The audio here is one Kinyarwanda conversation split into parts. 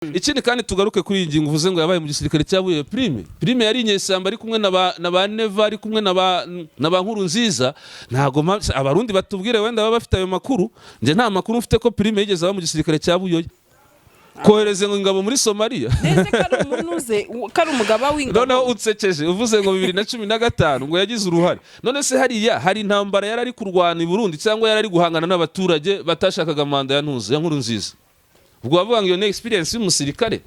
Ikindi kandi tugaruke kuri ingingo uvuze ngo yabaye mu gisirikare cyabuye Prime yari inyesamba ari kumwe na ba Neva ari kumwe na ba nkuru nziza. Ntago abarundi batubwire wenda baba bafite ayo makuru, nje nta makuru mfite ko Prime yigeze aba mu gisirikare cyabuye. Kohereze ngo ingabo muri Somalia neze kari umunuze kari umugaba w'ingabo. Noneho utsekeje uvuze ngo 2015 ngo yagize uruhare. None se hari intambara yarari kurwana i Burundi cyangwa yarari guhangana n'abaturage batashakaga manda ya nkuru nziza. Ubwo bavuga ngo iyo experience y'umusirikare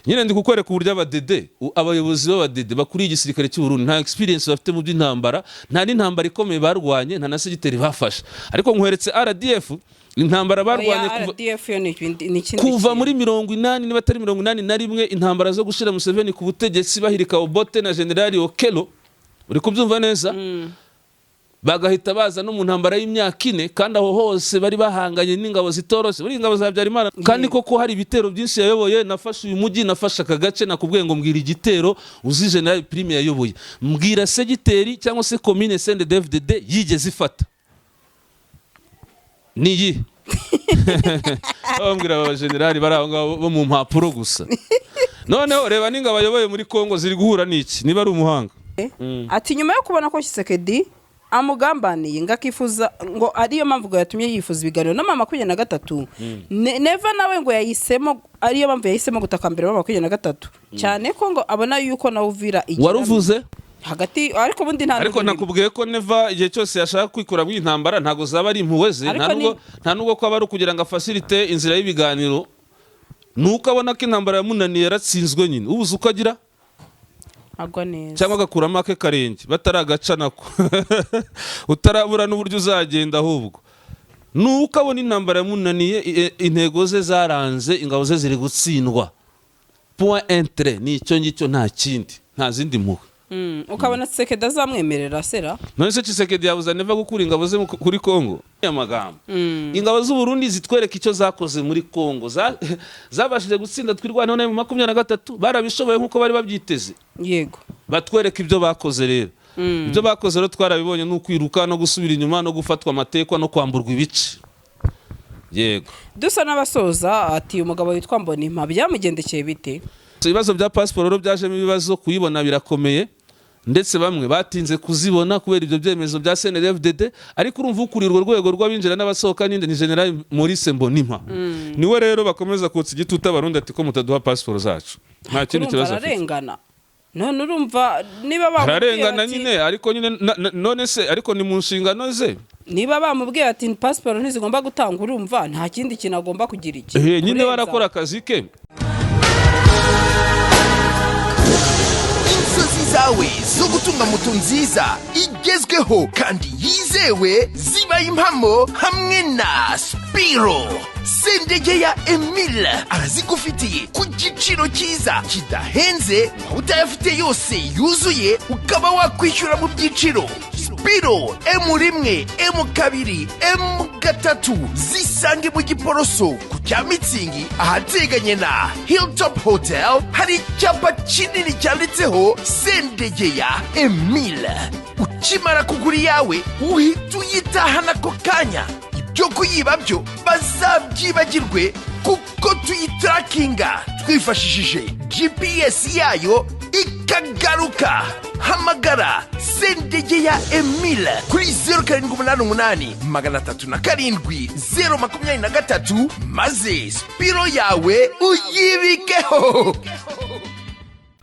nyine ndi kukwereka uburyo abadede abayobozi b'abadede bakuri igisirikare cy'u Burundi nta experience bafite mu by'intambara, nta n'intambara ikomeye barwanye, nta na segiteri bafasha. Ariko nkweretse RDF intambara barwanye kuva muri 80 niba atari 81 intambara zo gushira Museveni ku butegetsi bahirika Obote na General Okello. Uri kubyumva neza? Bagahita baza no mu ntambara y'imyaka 4 kandi aho hose bari bahanganye n'ingabo zitorose. Buri ingabo za Habyarimana kandi koko hari ibitero byinshi yayoboye. Nafashe uyu mujyi, nafashe akagace, nakubwiye ngo mbwira igitero uzi General Prime yayoboye. Mbwira segiteri cyangwa se commune CNDD-FDD yigeze ifata niyi mbwira aba generali bari aho ngabo bo mu mpapuro gusa. Noneho reba ninga bayoboye muri Kongo ziri guhura n'iki niba ari umuhanga. Ati nyuma yo kubona ko Tshisekedi amugambaniye ngakifuza ngo ariyo mpamvu yatumye yifuza ibiganiro na mama 23 Neva nawe ngo yayisemo ariyo mpamvu yahisemo gutakambira mama 23 cyane ko ngo abona yuko na Uvira waruvuze hagati ariko bundi ariko nakubwiye ko Neva igihe cyose yashaka kwikura mu intambara ntago zaba ari impuweze, nta nubwo ko abari kugira ngo facilite inzira y'ibiganiro. Nuko abona ko intambara yamunaniye yaratsinzwe nyine ubuze uko agira agwa neza cyangwa agakuramo ake karenge bataragaca nako utarabura n'uburyo uzagenda ahubwo. Nuko abona intambara yamunaniye intego ze zaranze ingabo ze ziri gutsindwa point entre ni icyo ngicyo nta kindi nta zindi mpuwe. Ukabona Tshisekedi azamwemerera sera. None se Tshisekedi yabuza Neva gukura ingabo ze kuri Kongo y'amagambo. Ingabo z'u Burundi zitwereka icyo zakoze muri Kongo zabashije gutsinda twirwana none mu 23 barabishoboye nkuko bari babyiteze. Yego batwereka ibyo bakoze rero. Ibyo bakoze rero twarabibonye no kwiruka no gusubira inyuma no gufatwa amatekwa no kwamburwa ibice. Yego dusa n'abasoza ati umugabo witwa Mbonimpa byamugendekeye bite? Ibibazo bya passport byajemo ibibazo kuyibona birakomeye ndetse bamwe batinze kuzibona kubera ibyo byemezo bya CNDD-FDD. Ariko urumva ukurirwa rwego rw'abinjira n'abasohoka ninde ni General Maurice Mbonimpa. Niwe rero bakomeza kutsa igituta abarundi ati ko mutaduha passport zacu nta kindi kibazo ararengana. None urumva niba ararengana nyine ariko nyine none se ariko ni mu nshingano ze niba bamubwiye ati passport ntizigomba gutanga urumva nta kindi kinagomba kugira iki nyine barakora akazi ke. Zawe zo gutunga moto nziza igezweho kandi yizewe zibaye impamo hamwe na Spiro. Sendege ya Emile arazigufitiye ku giciro cyiza kidahenze utayafite yose yuzuye ukaba wakwishyura mu byiciro. Spiro M1, M2, M3 zisange mu Giporoso ku Cyamitsingi ahateganye na Hilltop Hotel. Hari icyapa kinini cyanditseho Sendege ya Emile. Ukimara kugura yawe uhita uyitahana ako kanya. Ibyo kuyiba byo bazabyibagirwe kuko tuyitrakinga twifashishije GPS yayo ikagaruka. Hamagara Sendege ya Emile kuri 0788 307 023 maze Spiro yawe uyibikeho.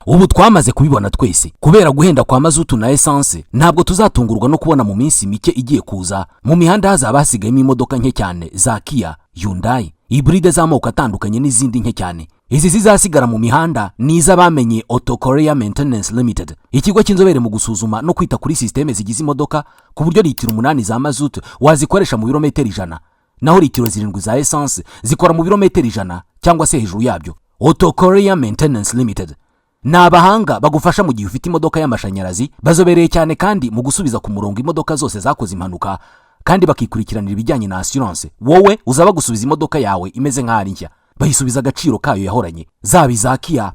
Ubu twamaze kubibona twese kubera guhenda kwa mazutu na essence ntabwo tuzatungurwa no kubona mu minsi mike igiye kuza mu mihanda hazaba hasigayemo imodoka nke cyane za Kia, Hyundai, hybride z'amoko atandukanye n'izindi nke cyane. Izi zizasigara mu mihanda niza bamenye Auto Korea Maintenance Limited, ikigo cy'inzobere mu gusuzuma no kwita kuri systeme zigize imodoka ku buryo litiro 8 za mazutu wazikoresha mu birometero 100 naho litiro 7 za essence zikora mu birometero 100 cyangwa se hejuru yabyo. Auto Korea Maintenance Limited n'abahanga bagufasha mu gihe ufite imodoka y'amashanyarazi, bazobereye cyane kandi mu gusubiza ku murongo imodoka zose zakoze impanuka kandi bakikurikiranira ibijyanye na assurance. Wowe uzaba gusubiza imodoka yawe imeze nk'ari nshya, bayisubiza agaciro kayo yahoranye, zaba za Kia,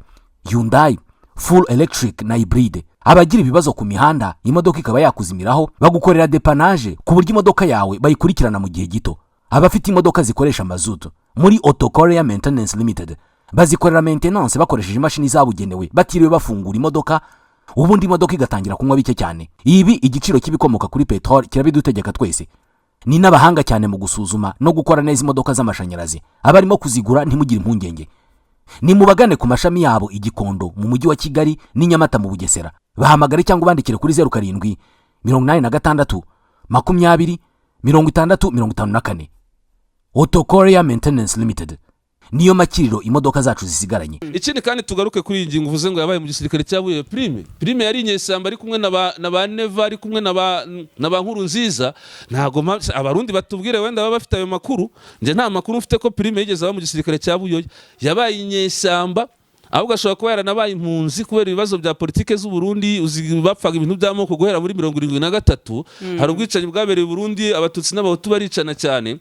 Hyundai, full electric na hybride. Abagira ibibazo ku mihanda imodoka ikaba yakuzimiraho bagukorera dépannage ku buryo imodoka yawe bayikurikirana mu gihe gito. Abafite imodoka zikoresha mazutu muri Auto Korea Maintenance Limited bazikorera maintenance bakoresheje imashini zabugenewe batiriwe bafungura imodoka, ubundi imodoka igatangira kunywa bike cyane. Ibi igiciro cy'ibikomoka kuri petrol kirabidutegeka twese. Ni n'abahanga cyane mu gusuzuma no gukora neza imodoka z'amashanyarazi. Abarimo kuzigura ntimugire impungenge, ni mubagane ku mashami yabo i Gikondo mu mujyi wa Kigali n'i Nyamata mu Bugesera. Bahamagare cyangwa bandikire kuri 07 86 20 6054. Auto Korea Maintenance Limited niyo makiriro imodoka zacu zisigaranye. Ikindi kandi tugaruke kuri ingingo uvuze ngo yabaye mu gisirikare cyabuye Prime yari inyesamba ari kumwe na ba Neva ari kumwe na ba Nkuru Nziza. Ntago abarundi batubwire wenda baba bafite ayo makuru, nje nta makuru mfite ko Prime yigeze aba mu gisirikare cyabuye. Yabaye inyesamba ahubwo ashobora kuba yaranabaye impunzi kubera ibibazo bya politike z'u Burundi, bapfaga ibintu by'amoko guhera muri 73. Hari ubwicanyi bwabereye i Burundi, abatutsi n'abahutu baricana cyane.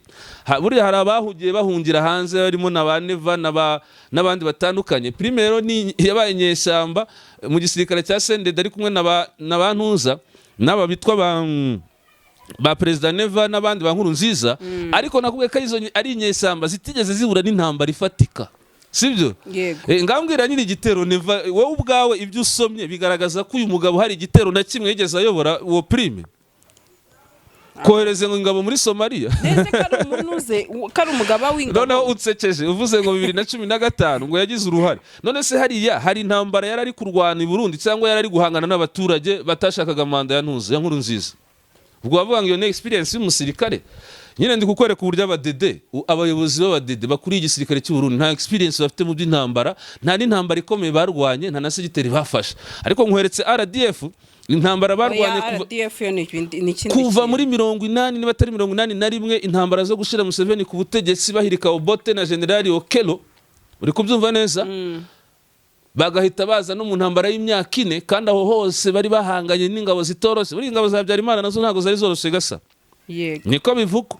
Buriya hari abahugiye bahungira hanze barimo na ba Neva n'abandi batandukanye. Prime rero ni yabaye inyesamba mu gisirikare cya CNDD ari kumwe na ba Ntuza n'aba bitwa ba President Neva n'abandi ba Nkuru Nziza. Ariko nakubwiye ko ari inyesamba zitigeze zibura n'intambara ifatika, sibyo? Ngambwira nyine igitero Neva, wowe ubwawe ibyo usomye bigaragaza ko uyu mugabo hari igitero na kimwe yigeze ayobora uwo Prime. Kohereze ngo ingabo muri Somalia neze kari umugaba w'ingabo. Noneho utsekeje uvuze ngo 2015 ngo yagize uruhare. None se hariya hari intambara yarari kurwana i Burundi cyangwa yarari guhangana n'abaturage batashakaga manda ya Nkuru Nziza? Ubwo bavuga ngo iyo experience y'umusirikare. Nyine ndi kukwereka uburyo abayobozi b'abadede bakuriye igisirikare cy'u Burundi nta experience bafite mu by'intambara, nta n'intambara ikomeye barwanye, nta na segiteri bafashe. Ariko nkweretse RDF intambara barwanye kuva muri 80 niba atari 81 intambara zo gushira Museveni ku butegetsi bahirika Obote na General Okello. Uri kubyumva neza? Bagahita baza no mu ntambara y'imyaka 4 kandi aho hose bari bahanganye n'ingabo zitorose. Buri ingabo za Habyarimana nazo ntago zari zoroshe gasa. Niko bivuga.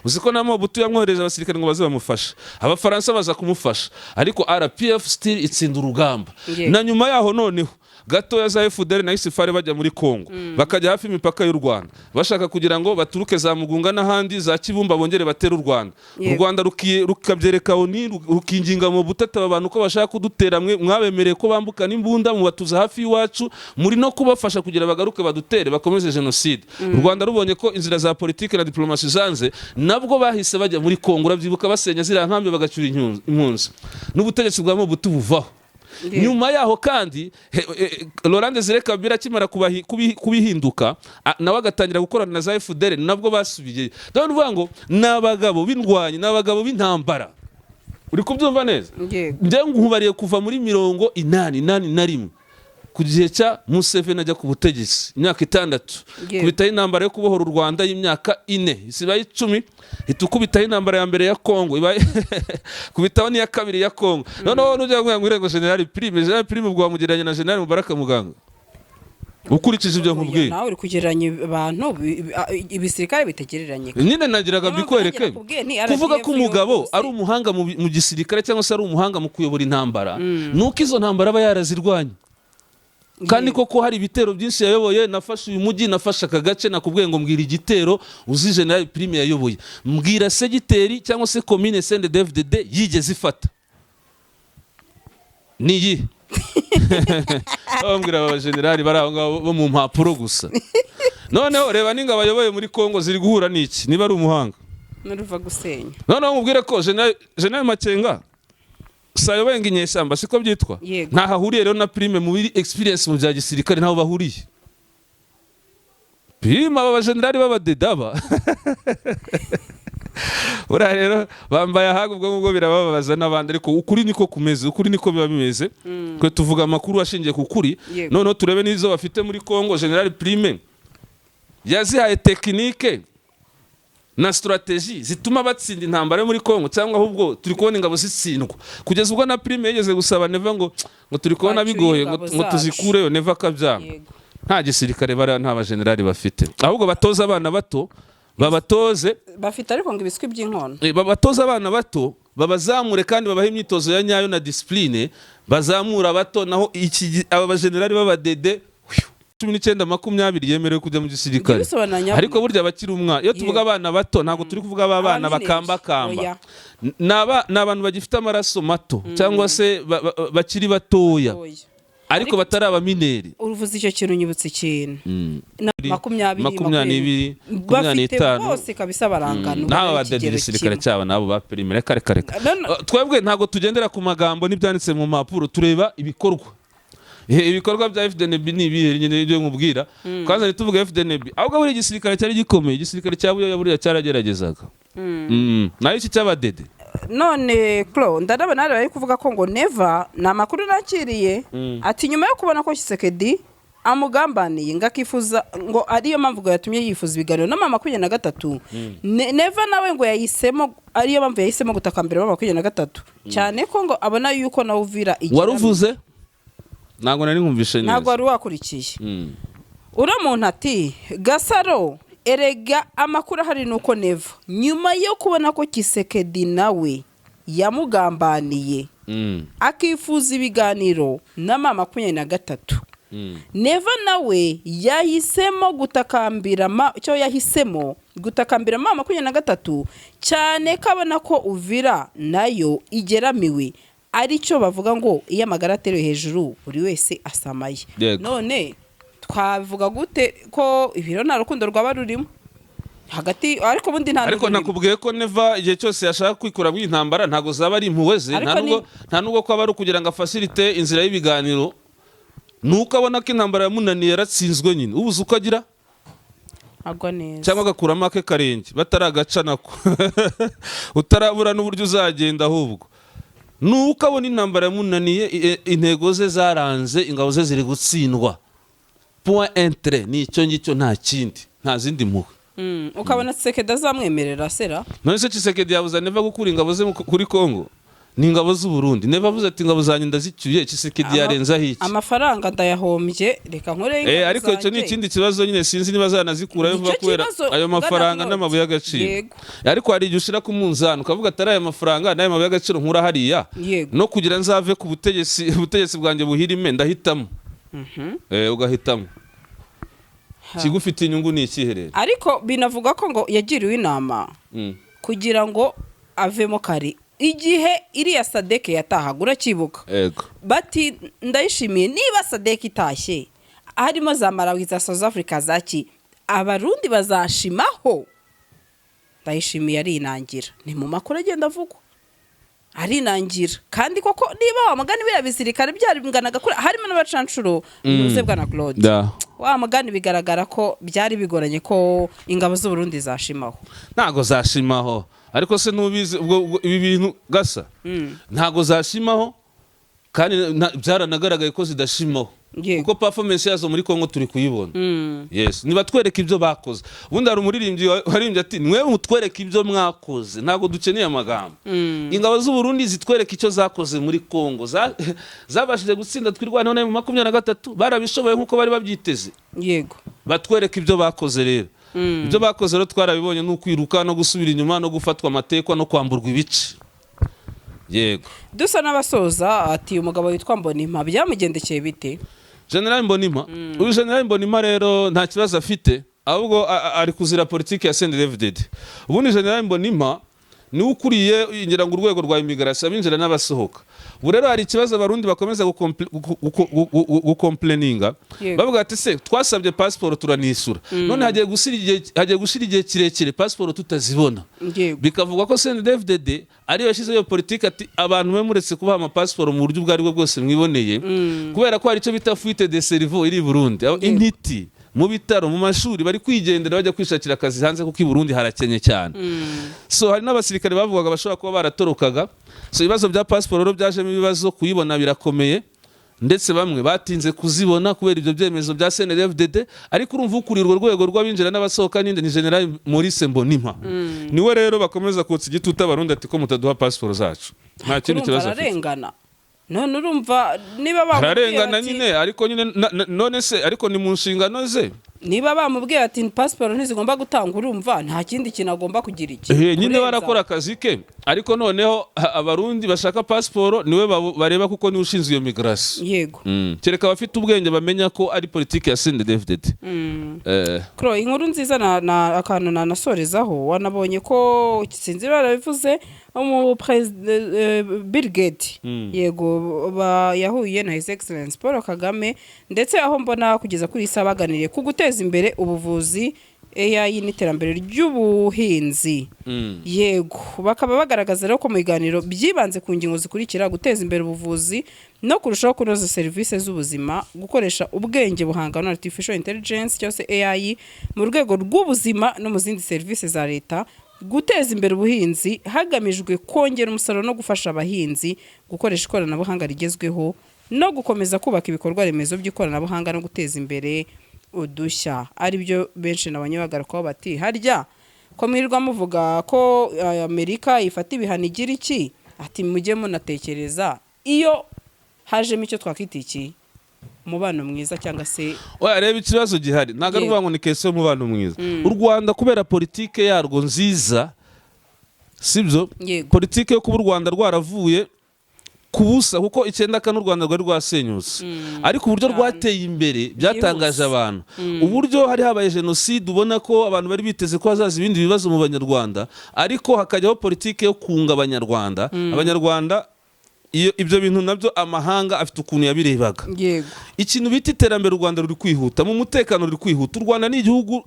Uziko na Mobutu yamwohereje abasirikare ngo baze bamufasha, Abafaransa baza kumufasha, ariko RPF still itsinda urugamba. Na nyuma yaho noneho gatoya za FDL na Isifari bajya muri Kongo, bakajya hafi imipaka y'u Rwanda bashaka kugira ngo baturuke za Mugunga n'ahandi za Kibumba bongere batera u Rwanda. U Rwanda rukabyereka rukinginga mu butata abantu ko bashaka kudutera, mwabemereye ko bambuka n'imbunda mu batuza hafi y'iwacu, muri no kubafasha kugira bagaruke badutere bakomeze genocide. U Rwanda rubonye ko inzira za politike na diplomasi zanze, nabwo bahise bajya muri Kongo, urabyibuka basenya zira nkambi bagacyura impunzi. N'ubutegetsi bwa Mobutu buvaho. Nyuma yaho kandi Laurent Desire Kabila kimara kubihinduka nawe agatangira gukorana na za FDL, nabwo basubiye. Ndabona uvuga ngo nabagabo b'indwanyi, nabagabo b'intambara. Uri kubyumva neza? Njye nkubariye kuva muri 81 ku gihe cya Museveni ajya ku butegetsi imyaka 6, kubitaho intambara yo kubohora u Rwanda y'imyaka 4, isibaye 10, itukubitaho intambara ya mbere ya Kongo, ibaye kubitaho ni ya kabiri ya Kongo. Noneho nujya ngo irengo General Prime ubwo wamugereranya na General Mubaraka Muganga. Ukurikije ibyo nkubwiye nawe uri kugereranya abantu ibisirikare bitegereranye. Nyine nagiraga bikwereke kuvuga ko umugabo ari umuhanga mu gisirikare cyangwa se ari umuhanga mu kuyobora intambara, nuko izo ntambara aba yarazirwanye. Kandi koko hari ibitero byinshi yayoboye, nafashe uyu mujyi, nafashe aka gace, nakubwiye ngo mbwira igitero uzi General Prime yayoboye, mbwira segiteri cyangwa se commune CNDD-FDD yigeze ifata niyi. Bambwira aba generali bari aho ngaho bo mu mpapuro gusa. Noneho reba ninga abayoboye muri Kongo ziri guhura n'iki niba ari umuhanga n'uruva gusenya. Noneho mubwire ko General Makenga sayoboye nginyeshyamba siko byitwa, nta hahuriye rero na Prime mu experience mu bya gisirikare, ntaho bahuriye. Prime aba generali b'abadedaba ura rero bambaye ahaga ubwo birababaza n'abandi, ariko ukuri niko kumeze, ukuri niko biba bimeze. Kwe tuvuga amakuru ashingiye ku kuri. Noneho turebe nizo bafite muri Kongo. General Prime yazihaye technique na strategy zituma batsinda intambara muri Kongo, cyangwa ahubwo turi kubona ingabo zitsindwa. Kugeza ubwo na Prime yigeze gusaba Neva ngo turi kubona bigoye ngo tuzikureyo, Neva kabyanga. Nta gisirikare bara nta bagenerali bafite, ahubwo batoza abana bato, babatoze bafite ariko ngo ibiswi by'inkono, babatoza abana bato, babazamure kandi babahe imyitozo ya nyayo na discipline, bazamura bato. Naho aba bagenerali b'abadede 19-20 yemerewe kujya mu gisirikare. Ariko burya abakiri umwana iyo tuvuga abana bato ntabwo turi kuvuga abana bakamba. N'abantu bagifite amaraso mato cyangwa se bakiri batoya ariko batari abamineri. Uruvuze icyo kintu nyibutse ikintu 20-25 bose kabisa barangana n'aba badede gisirikare cyabo nabo ba primaire kare twebwe ntabwo tugendera ku magambo n'ibyanditse mu mapuro tureba ibikorwa. Ibikorwa bya FDNB ni ibihe nyine ibyo nkubwira kwanza nituvuga FDNB ahubwo buri gisirikare cyari gikomeye igisirikare cyabuye buriya cyarageragezaga nayo iki cy'abadede. None Clo ndarabona ari kuvuga ko ngo Neva na makuru nakiriye ati nyuma yo kubona ko Tshisekedi amugambaniye ngakifuza ngo ariyo mpamvu ngo yatumye yifuza ibiganiro na mama 23 Neva nawe ngo yayisemo ariyo mpamvu yahisemo gutakambira mama 23 cyane ko ngo abona yuko na Uvira igira. Waruvuze ntabwo nari nkumvishe neza. Ntabwo wari wakurikiye. Uramuntu ati Gasaro erega amakuru hari nuko Neva nyuma yo kubona ko Tshisekedi nawe yamugambaniye akifuza ibiganiro na mama 23 Neva nawe yahisemo gutakambira mama 23 cyane kabona ko Uvira nayo igeramiwe aricyo bavuga ngo iyo amagara ateruye hejuru buri wese asamaye. None twavuga gute ko ibiro nta rukundo rwaba rurimo hagati ariko bundi ariko nakubwiye ko Neva igihe cyose yashaka kwikura mu intambara ntago zaba ari impuhwe ze nta nubwo ko aba ari kugira ngo facilite inzira y'ibiganiro nuko abona ko intambara yamunaniye yaratsinzwe nyine ubuze uko agira agwa neza cyangwa agakuramo ake karenge bataragaca nako utarabura n'uburyo uzagenda ahubwo nuko abona intambara yamunaniye intego ze zaranze ingabo ze ziri gutsindwa point entre ni icyo ngicyo nta kindi nta zindi mpuhwe. Ukabona Tshisekedi azamwemerera sera none se Tshisekedi yabuza Neva gukura ingabo ze kuri Kongo ni ingabo z'u Burundi. Neva avuze ati ingabo zanyu ndazicyuye Tshisekedi yarenza hiki amafaranga ndayahombye reka nkore ariko icyo ni ikindi kibazo nyine sinzi niba zanazikura vuba kubera ayo mafaranga n'amabuye y'agaciro. Ariko hari igihe ushira ku munzani ukavuga atari aya mafaranga n'ayo mabuye y'agaciro nkura hariya no kugira nzave ku butegetsi bwanjye buhirime ndahitamo ugahitamo kigufite inyungu ni ikiherere. Ariko binavuga ko ngo yagiriwe inama kugira ngo avemo kare igihe iriya Sadek yatahagura kibuka bati ndayishimiye niba Sadek itashye harimo za Malawi za South Africa zaki abarundi bazashimaho. Ndayishimiye ari inangira ni mu makuru agenda avugwa ari inangira kandi koko niba wamagani bya bisirikare byari binganaga kuri harimo n'abacancuro nuze bwa na Claude wamagani bigaragara ko byari bigoranye ko ingabo z'u Burundi zashimaho. Ntago zashimaho ariko se nubizi ubwo ibi bintu Gasa ntago zashimaho kandi byaranagaragaye ko zidashimaho kuko performance yazo muri Kongo turi kuyibona. Yes niba twereka ibyo bakoze ubundi hari umuririmbyi warimbye ati mwe mutwereka ibyo mwakoze ntago dukeneye amagambo. Ingabo z'u Burundi zitwereka icyo zakoze muri Kongo zabashije gutsinda twirwana none mu 23 barabishoboye nkuko bari babyiteze. Yego batwereka ibyo bakoze rero ibyo bakoze rero twarabibonye no kwiruka no gusubira inyuma no gufatwa amatekwa no kwamburwa ibice. Yego dusa n'abasoza ati umugabo witwa Mbonimpa byamugendekeye bite General Mbonimpa uyu General Mbonimpa rero nta kibazo afite ahubwo ari kuzira politiki ya CNDD-FDD. Ubundi General Mbonimpa ni ukuriye ingira ngo urwego rwa immigration abinjira n'abasohoka. Ubu rero hari ikibazo abarundi bakomeza gukomplaininga bavuga ati se twasabye passport turanisura none hagiye gushira igihe kirekire passport tutazibona. Bikavuga ko CNDD-FDD ariyo yashyizeho politiki ati abantu mwe muretse kubaha ama passport mu buryo bwari bwo bwose mwiboneye kubera ko hari icyo bita fuite de cerveau iri Burundi intiti mu bitaro mu mashuri bari kwigendera bajya kwishakira akazi hanze kuko i Burundi harakenye cyane. So hari n'abasirikare bavugaga bashobora kuba baratorokaga. So ibibazo bya passport rero byajemo ibibazo kuyibona birakomeye ndetse bamwe batinze kuzibona kubera ibyo byemezo bya CNDD-FDD ariko urumva ukurirwa rwego rw'abinjira n'abasohoka ninde ni General Maurice Mbonimpa. Niwe rero bakomeza kotsa igituta abarundi ati ko mutaduha passport zacu nta kintu kibazo ararengana. None urumva niba bararengana nyine ariko nyine none se ariko ni mu nshingano ze niba bamubwiye ati pasiporo ntizigomba gutanga urumva nta kindi kintu agomba kugira iki nyine barakora akazi ke ariko noneho abarundi bashaka pasiporo niwe bareba kuko niwe ushinzwe iyo migration yego kereka abafite ubwenge bamenya ko ari politiki ya CNDD-FDD. Kro inkuru nziza na akantu nanasorezaho wanabonye ko sinzi barabivuze mu president Bill Gates yego yahuye na His Excellency Paul Kagame ndetse aho mbona kugeza kuri isa baganiriye ku guteza imbere ubuvuzi AI n'iterambere ry'ubuhinzi yego bakaba bagaragaza rero ko mu biganiro byibanze ku ngingo zikurikira guteza imbere ubuvuzi no kurushaho kunoza serivisi z'ubuzima gukoresha ubwenge buhangano artificial intelligence cyose AI mu rwego rw'ubuzima no mu zindi serivisi za leta guteza imbere ubuhinzi hagamijwe kongera umusaruro no gufasha abahinzi gukoresha ikoranabuhanga rigezweho no gukomeza kubaka ibikorwa remezo by'ikoranabuhanga no guteza imbere udushya ari byo benshi nabanye bagarukaho bati harya ko mwirirwa muvuga ko Amerika ifata ibihano igira iki ati mujye munatekereza iyo hajemo icyo twakita iki umubano mwiza cyangwa se reba ikibazo gihari ntago ari ngo ni kese umubano mwiza u Rwanda kubera politike yarwo nziza sibyo politike yo kuba u Rwanda rwaravuye kubusa kuko 9 n'u Rwanda rwari rwasenyutse ariko uburyo rwateye imbere byatangaje abantu uburyo hari habaye genocide ubona ko abantu bari biteze ko hazaza ibindi bibazo mu banyarwanda ariko hakajyaho politike yo kunga abanyarwanda ibyo bintu nabyo amahanga afite ukuntu yabirebaga ikintu bita iterambere u Rwanda ruri kwihuta mu mutekano ruri kwihuta u Rwanda ni igihugu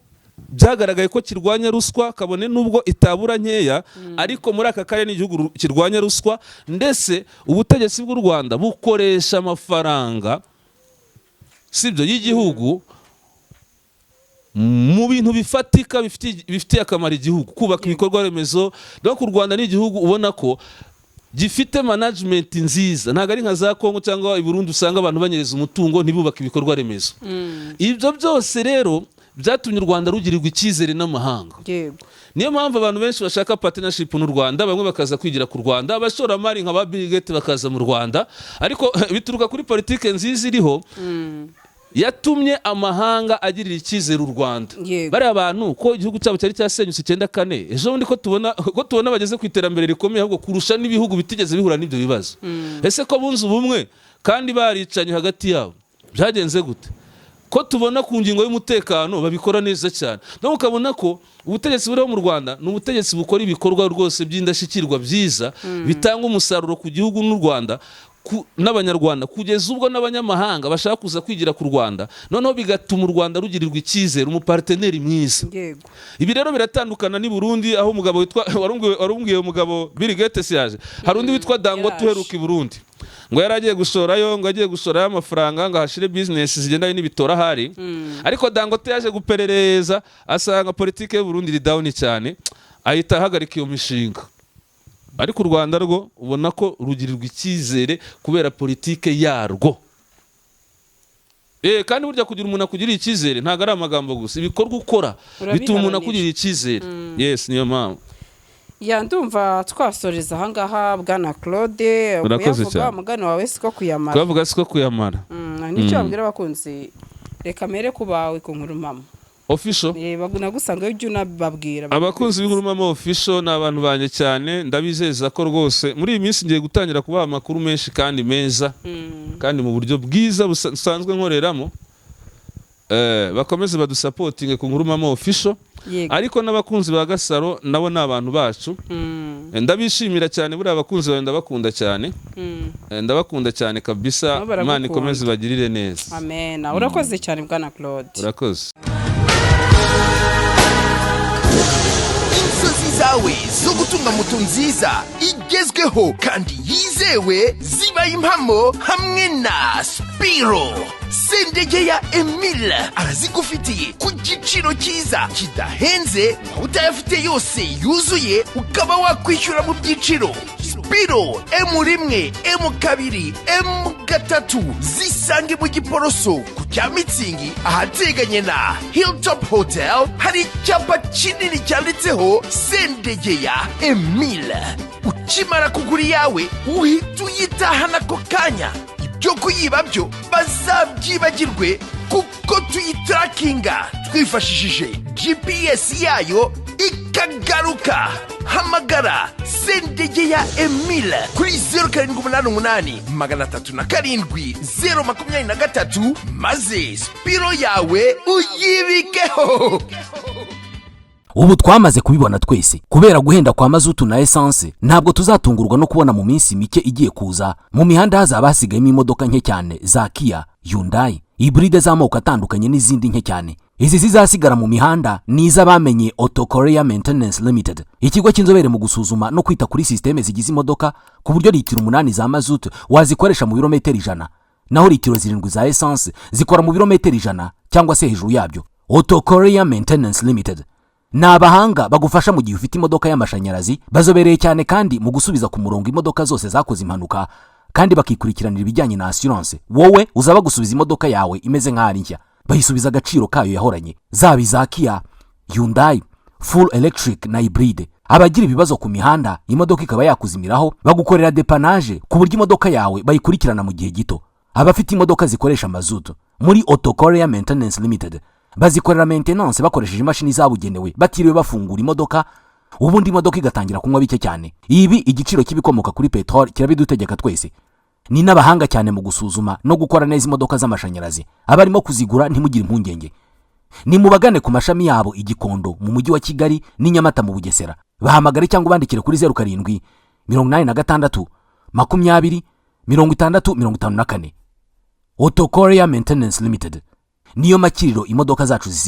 byagaragaye ko kirwanya ruswa kabone nubwo itabura nkeya ariko muri aka karere ni igihugu kirwanya ruswa ndetse ubutegetsi bw'u Rwanda bukoresha amafaranga sibyo y'igihugu mu bintu bifatika bifitiye akamaro igihugu kubaka ibikorwa remezo no ku Rwanda ni igihugu ubona ko gifite management nziza ntago ari nka za Kongo cyangwa i Burundi usanga abantu banyereza umutungo ntibubaka ibikorwa remezo ibyo byose rero byatumye u Rwanda rugirirwa icyizere n'amahanga niyo mpamvu abantu benshi bashaka partnership n'u Rwanda bamwe bakaza kwigira ku Rwanda abashoramari nka ba Bill Gates bakaza mu Rwanda ariko bituruka kuri politike nziza iriho yatumye amahanga agirira icyizere u Rwanda bari abantu ko igihugu cyabo cyari cyasenyutse 94 ejo bundi ko tubona bageze ku iterambere rikomeye ahubwo kurusha n'ibihugu bitigeze bihura n'ibyo bibazo ese ko bunze ubumwe kandi baricanye hagati yabo byagenze gute ko tubona ku ngingo y'umutekano babikora neza cyane no ukabona ko ubutegetsi buriho mu Rwanda ni ubutegetsi bukora ibikorwa rwose by'indashyikirwa byiza bitanga umusaruro ku gihugu n'u Rwanda n'abanyarwanda kugeza ubwo n'abanyamahanga bashaka kuza kwigira ku Rwanda noneho bigatuma u Rwanda rugirirwa icyizere umuparteneri mwiza ibi rero biratandukana ni Burundi aho umugabo witwa warungiye umugabo Bill Gates yaje hari undi witwa Dangote uheruka i Burundi ngo yaragiye gushorayo ngo agiye gushora amafaranga ngo hashire business zigendanye n'ibitora hari ariko Dangote yaje guperereza asanga politike y'u Burundi iri down cyane ahita ahagarika iyo mishinga ariko u Rwanda rwo ubona ko rugirirwa icyizere kubera politike yarwo kandi burya kugira umuntu akugirira icyizere ntago ari amagambo gusa ibikorwa ukora bituma umuntu akugirira icyizere yes niyo mpamvu ndumva twasoreza ahangaha bwana Claude uyavuga mugano wawe siko kuyamara twavuga siko kuyamara nicyo babwira abakunzi reka mere kubawe ku nkuru mama official nagusanga yo juna babwira abakunzi b'inkuru mama official n'abantu banye cyane ndabizeza ko rwose muri iyi minsi ngiye gutangira kubaha amakuru menshi kandi meza kandi mu buryo bwiza busanzwe nkoreramo bakomeze badusapotinge ku nkuru mama official ariko n'abakunzi ba Gasaro nabo n'abantu bacu ndabishimira cyane buri abakunzi bawe ndabakunda cyane ndabakunda cyane kabisa Imana ikomeze bagirire neza amen urakoze cyane bwana Claude urakoze inzozi zawe zo gutunga moto nziza igezweho kandi yizewe zibaye impamo hamwe na Spiro Sendege ya Emile arazigufitiye ku giciro cyiza kidahenze aho utayafite yose yuzuye ukaba wakwishyura mu byiciro Spiro M1 M2 M3 zisange mu Giporoso ku cya Mitsingi ahateganye na Hilltop Hotel hari icyapa kinini cyanditseho Sendege ya Emile ukimara kugura yawe uhita uyitahana ako kanya byo kuyiba byo bazabyibagirwe kuko tuyitarakinga twifashishije GPS yayo ikagaruka. Hamagara Sendegeya Emile kuri 0788 307 maze Spiro yawe uyibikeho. ubu twamaze kubibona twese, kubera guhenda kwa mazutu na essence ntabwo tuzatungurwa no kubona mu minsi mike igiye kuza mu mihanda hazaba hasigayemo imodoka nke cyane za Kia, Hyundai, hybride z'amoko atandukanye n'izindi nke cyane. Izi zizasigara mu mihanda ni iz'abamenye Auto Korea Maintenance Limited, ikigo cy'inzobere mu gusuzuma no kwita kuri systeme zigize imodoka ku buryo litiro 8 za mazutu wazikoresha mu birometero 100, naho litiro 7 za essence zikora mu birometero 100 cyangwa se hejuru yabyo. Auto Korea Maintenance Limited ni abahanga bagufasha mu gihe ufite imodoka y'amashanyarazi, bazobereye cyane kandi mu gusubiza ku murongo imodoka zose zakoze impanuka, kandi bakikurikiranira ibijyanye na assurance. Wowe uzaba gusubiza imodoka yawe imeze nk'ari nshya, bayisubiza agaciro kayo yahoranye, zaba za Kia, Hyundai, full electric na hybride. Abagira ibibazo ku mihanda imodoka ikaba yakuzimiraho, bagukorera dépannage ku buryo imodoka yawe bayikurikirana mu gihe gito. Abafite imodoka zikoresha mazutu muri Auto Korea Maintenance Limited bazikorera maintenance bakoresheje imashini zabugenewe, batiriwe bafungura imodoka, ubundi imodoka igatangira kunywa bike cyane. Ibi igiciro kibikomoka kuri petrol kirabidutegeka twese. Ni n'abahanga cyane mu gusuzuma no gukora neza imodoka z'amashanyarazi. Abarimo kuzigura ntimugire impungenge, ni mubagane ku mashami yabo i Gikondo mu mujyi wa Kigali ni Nyamata mu Bugesera. Bahamagare cyangwa bandikire kuri 07 86 20 60 54. Auto Korea Maintenance Limited niyo makiriro imodoka zacu zisigaye.